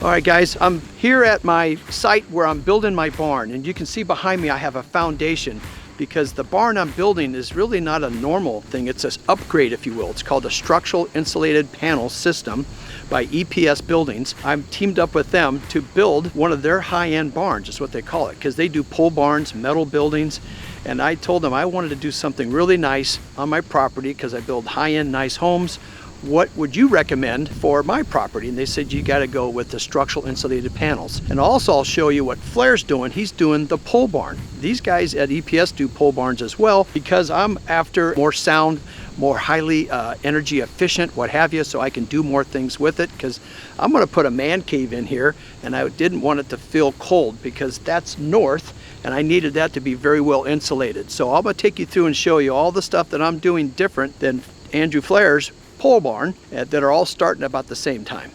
All right guys, I'm here at my site where I'm building my barn, and you can see behind me I have a foundation because the barn I'm building is really not a normal thing. It's an upgrade, if you will. It's called a structural insulated panel system by EPS Buildings. I'm teamed up with them to build one of their high-end barns, is what they call it, because they do pole barns, metal buildings, and I told them I wanted to do something really nice on my property because I build high-end nice homes. What would you recommend for my property? And they said you got to go with the structural insulated panels. And also I'll show you what Flair's doing. He's doing the pole barn. These guys at EPS do pole barns as well because I'm after more sound, more highly energy efficient, what have you, so I can do more things with it, because I'm going to put a man cave in here, and I didn't want it to feel cold because that's north, and I needed that to be very well insulated. So I'm going to take you through and show you all the stuff that I'm doing different than Andrew Flair's pole barn that are all starting about the same time.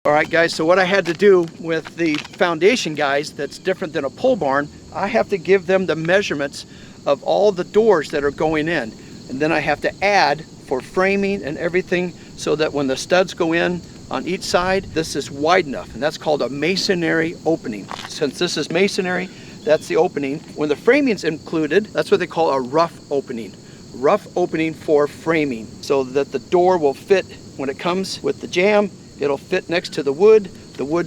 All right guys, so what I had to do with the foundation guys that's different than a pole barn, I have to give them the measurements of all the doors that are going in, and then I have to add for framing and everything so that when the studs go in on each side, this is wide enough, and that's called a masonry opening. Since this is masonry, that's the opening. When the framing's included, that's what they call a rough opening. Rough opening for framing, so that the door will fit when it comes with the jamb. It'll fit next to the wood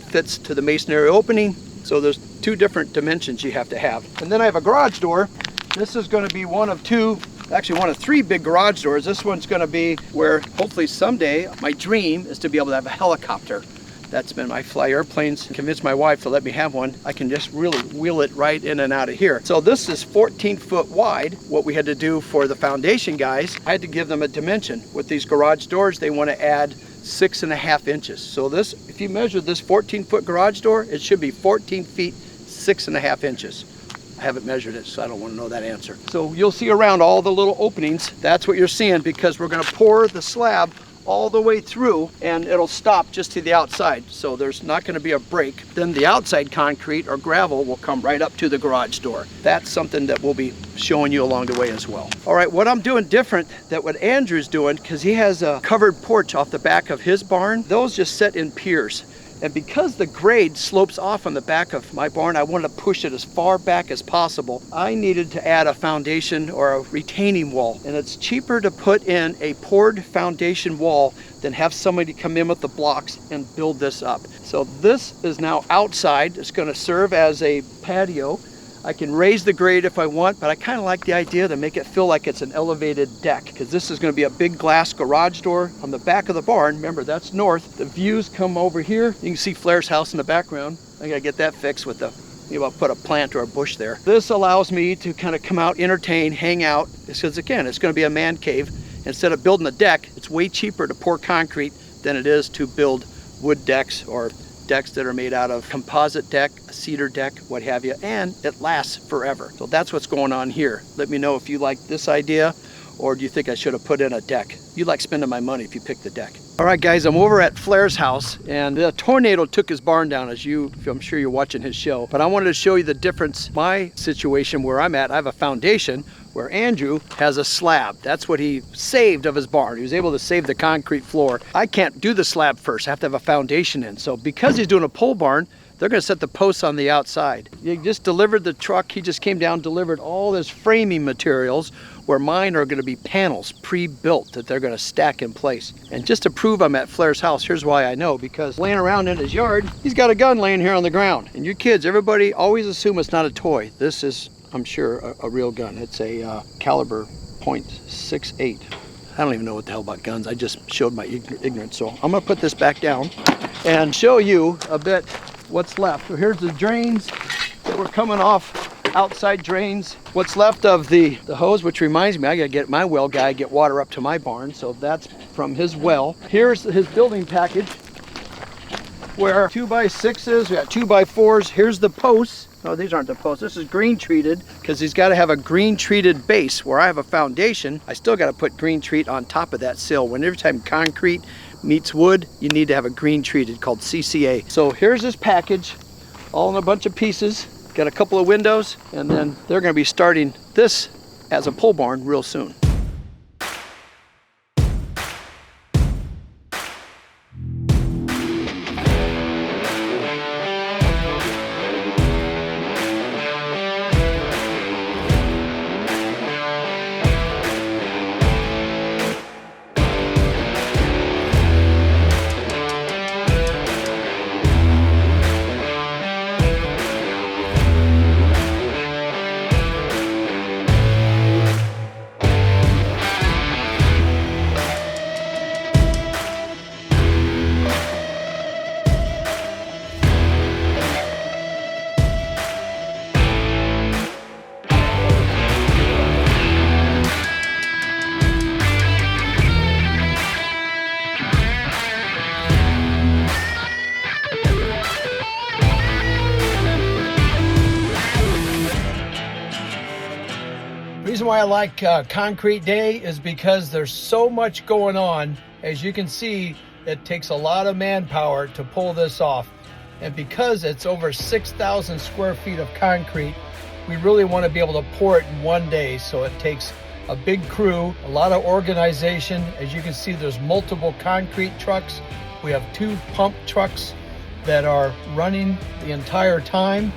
fits to the masonry opening. So there's two different dimensions you have to have. And then I have a garage door. This is going to be one of two, actually one of three big garage doors. This one's going to be where hopefully someday my dream is to be able to have a helicopter. That's been my fly airplanes. Convinced my wife to let me have one. I can just really wheel it right in and out of here. So this is 14 foot wide. What we had to do for the foundation guys, I had to give them a dimension. With these garage doors, they want to add 6.5 inches. So this, if you measure this 14-foot garage door, it should be 14 feet 6.5 inches. I haven't measured it, so I don't want to know that answer. So you'll see around all the little openings, that's what you're seeing, because we're going to pour the slab all the way through, and it'll stop just to the outside, so there's not going to be a break. Then the outside concrete or gravel will come right up to the garage door. That's something that we'll be showing you along the way as well. All right, what I'm doing different than what Andrew's doing, because he has a covered porch off the back of his barn, those just set in piers. And because the grade slopes off on the back of my barn, I wanted to push it as far back as possible. I needed to add a foundation or a retaining wall. And it's cheaper to put in a poured foundation wall than have somebody come in with the blocks and build this up. So this is now outside. It's going to serve as a patio. I can raise the grade if I want, but I kind of like the idea to make it feel like it's an elevated deck, because this is going to be a big glass garage door on the back of the barn. Remember, that's north. The views come over here. You can see Flair's house in the background. I got to get that fixed with the, I'll put a plant or a bush there. This allows me to kind of come out, entertain, hang out, because again, it's going to be a man cave. Instead of building a deck, it's way cheaper to pour concrete than it is to build wood decks or decks that are made out of composite deck, a cedar deck, what have you, and it lasts forever. So that's what's going on here. Let me know if you like this idea, or do you think I should have put in a deck? You like spending my money if you pick the deck. All right guys, I'm over at Flair's house, and the tornado took his barn down, I'm sure you're watching his show, but I wanted to show you the difference. My situation where I'm at, I have a foundation, where Andrew has a slab. That's what he saved of his barn. He was able to save the concrete floor. I can't do the slab first. I have to have a foundation in. So because he's doing a pole barn, they're going to set the posts on the outside. He just delivered the truck. He just came down, delivered all this framing materials, where mine are going to be panels pre-built that they're going to stack in place. And just to prove I'm at Flair's house, here's why I know, because laying around in his yard, he's got a gun laying here on the ground. And you kids, everybody always assume it's not a toy. This is, I'm sure, a real gun. It's a caliber .68. I don't even know what the hell about guns. I just showed my ignorance. So I'm gonna put this back down and show you a bit what's left. So here's the drains that were coming off, outside drains. What's left of the hose, which reminds me, I gotta get my well guy, get water up to my barn. So that's from his well. Here's his building package, where 2x6s, we got 2x4s. Here's the posts. Oh, these aren't the posts. This is green treated, because he's got to have a green treated base. Where I have a foundation, I still got to put green treat on top of that sill. When every time concrete meets wood, you need to have a green treated called CCA. So here's this package, all in a bunch of pieces. Got a couple of windows, and then they're going to be starting this as a pole barn real soon. The reason why I like concrete day is because there's so much going on. As you can see, it takes a lot of manpower to pull this off. And because it's over 6,000 square feet of concrete, we really want to be able to pour it in one day. So it takes a big crew, a lot of organization. As you can see, there's multiple concrete trucks. We have 2 pump trucks that are running the entire time,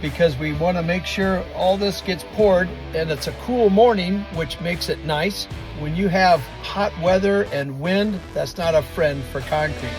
because we want to make sure all this gets poured. And it's a cool morning, which makes it nice. When you have hot weather and wind, that's not a friend for concrete.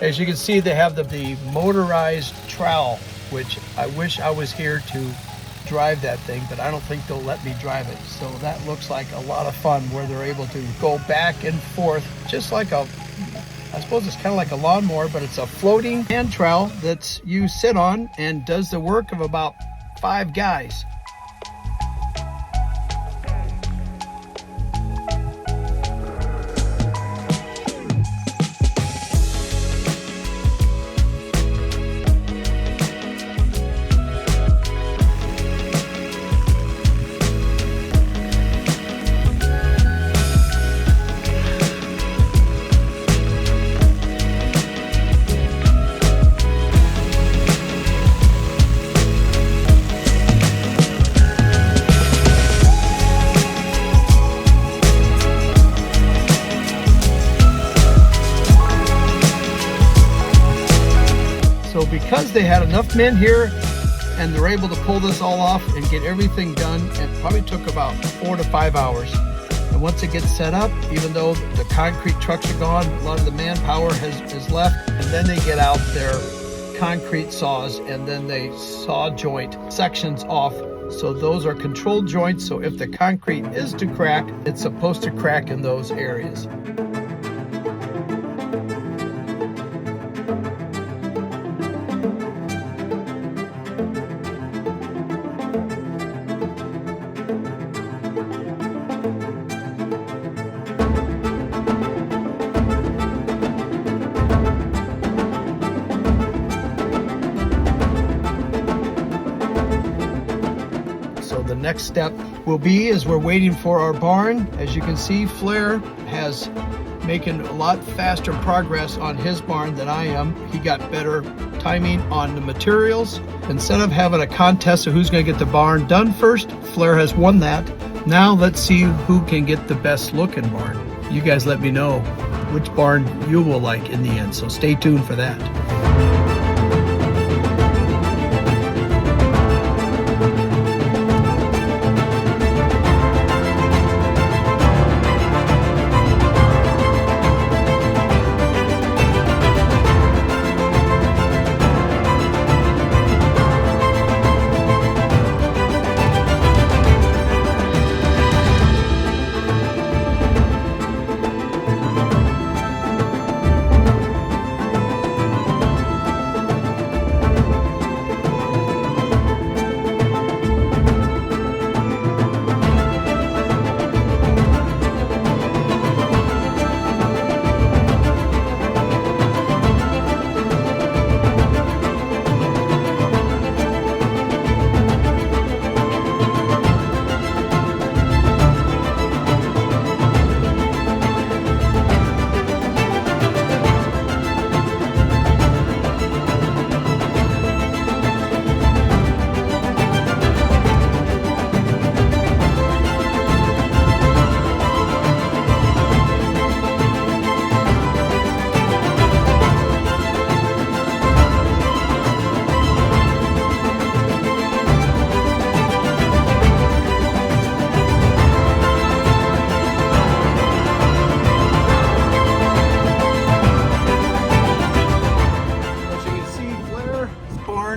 As you can see, they have the motorized trowel, which I wish I was here to drive that thing, but I don't think they'll let me drive it. So that looks like a lot of fun, where they're able to go back and forth, just like I suppose it's kind of like a lawnmower, but it's a floating hand trowel that you sit on and does the work of about 5 guys. is they had enough men here and they're able to pull this all off and get everything done. It probably took about 4 to 5 hours. And once it gets set up, even though the concrete trucks are gone, a lot of the manpower has left, and then they get out their concrete saws and then they saw joint sections off. So those are controlled joints, so if the concrete is to crack, it's supposed to crack in those areas. The next step will be is we're waiting for our barn. As you can see, Flair has making a lot faster progress on his barn than I am. He got better timing on the materials. Instead of having a contest of who's going to get the barn done first, Flair has won that. Now let's see who can get the best looking barn. You guys let me know which barn you will like in the end, so stay tuned for that.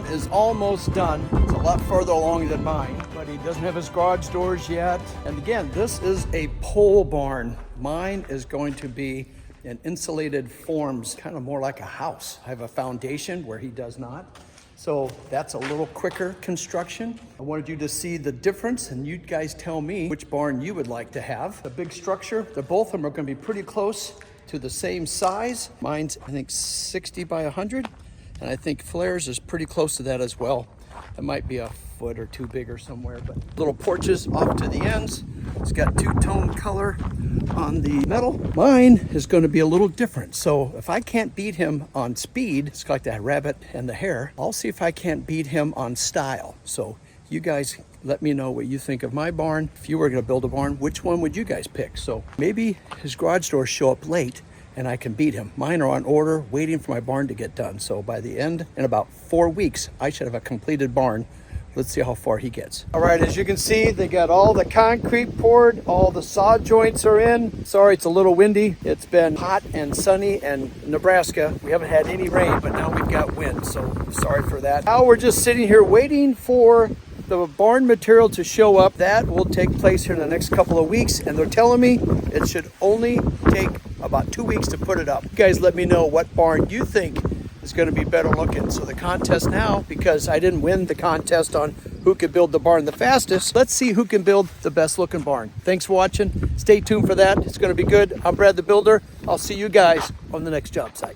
Is almost done. It's a lot further along than mine, but he doesn't have his garage doors yet. And again, this is a pole barn. Mine is going to be in insulated forms, kind of more like a house. I have a foundation where he does not. So that's a little quicker construction. I wanted you to see the difference and you guys tell me which barn you would like to have. The big structure, both of them are going to be pretty close to the same size. Mine's, I think, 60 by 100. And I think Flair's is pretty close to that as well. It might be a foot or two bigger somewhere, but little porches off to the ends. It's got two-tone color on the metal. Mine is going to be a little different. So if I can't beat him on speed, it's like that rabbit and the hare, I'll see if I can't beat him on style. So you guys let me know what you think of my barn. If you were going to build a barn, which one would you guys pick? So maybe his garage doors show up late and I can beat him. Mine are on order, waiting for my barn to get done. So by the end, in about 4 weeks, I should have a completed barn. Let's see how far he gets. All right, as you can see, they got all the concrete poured, all the saw joints are in. Sorry, it's a little windy. It's been hot and sunny, and Nebraska, we haven't had any rain, but now we've got wind, so sorry for that. Now we're just sitting here waiting for the barn material to show up. That will take place here in the next couple of weeks, and they're telling me it should only take about 2 weeks to put it up. You guys let me know what barn you think is going to be better looking. So the contest now, because I didn't win the contest on who could build the barn the fastest, let's see who can build the best looking barn. Thanks for watching. Stay tuned for that. It's going to be good. I'm Brad the Builder. I'll see you guys on the next job site.